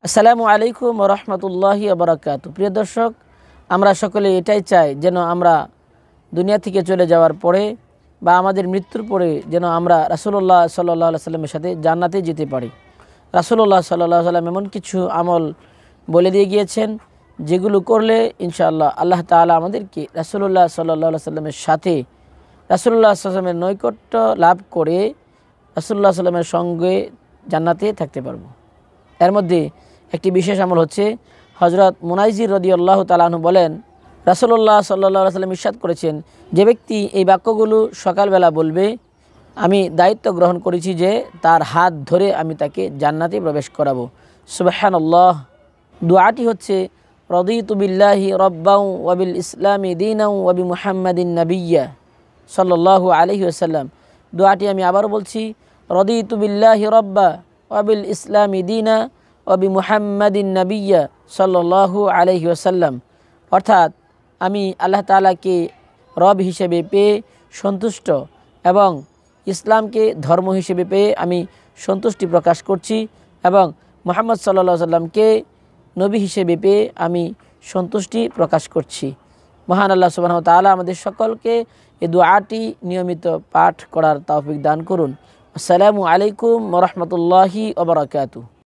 আসসালামু আলাইকুম ওয়া রাহমাতুল্লাহি ওয়া বারাকাতুহু। প্রিয় দর্শক, আমরা সকলে এটাই চাই যেন আমরা দুনিয়া থেকে চলে যাওয়ার পরে বা আমাদের মৃত্যুর পরে যেন আমরা রাসূলুল্লাহ সাল্লাল্লাহু আলাইহি সাল্লামের সাথে জান্নাতে যেতে পারি। রাসূলুল্লাহ সাল্লাল্লাহু আলাইহি সাল্লাম এমন কিছু আমল বলে দিয়ে গিয়েছেন যেগুলো করলে ইনশাআল্লাহ আল্লাহ তাআলা আমাদেরকে রাসূলুল্লাহ সাল্লাল্লাহু আলাইহি সাল্লামের সাথে রাসূলুল্লাহ সাল্লাল্লাহু আলাইহি সাল্লামের নৈকট্য লাভ করে রাসূলুল্লাহ সাল্লাল্লাহু আলাইহি সাল্লামের সঙ্গে জান্নাতে থাকতে পারবো। এর মধ্যে একটি বিশেষ আমল হচ্ছে, হযরত মুনাইজির রাদিয়াল্লাহু তাআলা আনহু বলেন, রাসূলুল্লাহ সাল্লাল্লাহু আলাইহি সাল্লাম ইরশাদ করেছেন, যে ব্যক্তি এই বাক্যগুলো সকালবেলা বলবে, আমি দায়িত্ব গ্রহণ করেছি যে তার হাত ধরে আমি তাকে জান্নাতে প্রবেশ করাবো। সুবহানাল্লাহ। দোয়াটি হচ্ছে, রাদিতু বিল্লাহি রাব্বাও ওয়া বিল ইসলামি দীনাও ওয়া বি মুহাম্মাদিন নাবিয়্যা সাল্লাল্লাহু আলাইহি ওয়াসাল্লাম। দোয়াটি আমি আবার বলছি, রাদিতু বিল্লাহি রাব্বা ওয়া বিল ইসলামি দীনা ওয়া বি মুহাম্মাদিন নাবিয়্যা সাল্লাল্লাহু আলাইহি ওয়াসাল্লাম। অর্থাৎ আমি আল্লাহ তাআলাকে রব হিসেবে পেয়ে সন্তুষ্ট এবং ইসলামকে ধর্ম হিসেবে পেয়ে আমি সন্তুষ্টি প্রকাশ করছি এবং মুহাম্মদ সাল্লাল্লাহু আলাইহি ওয়াসাল্লামকে নবী হিসেবে পেয়ে আমি সন্তুষ্টি প্রকাশ করছি। মহান আল্লাহ সুবহানাহু ওয়া তাআলা আমাদের সকলকে এই দোয়াটি নিয়মিত পাঠ করার তৌফিক দান করুন। আসসালামু আলাইকুম ওয়া রাহমাতুল্লাহি ওয়া বারাকাতুহু।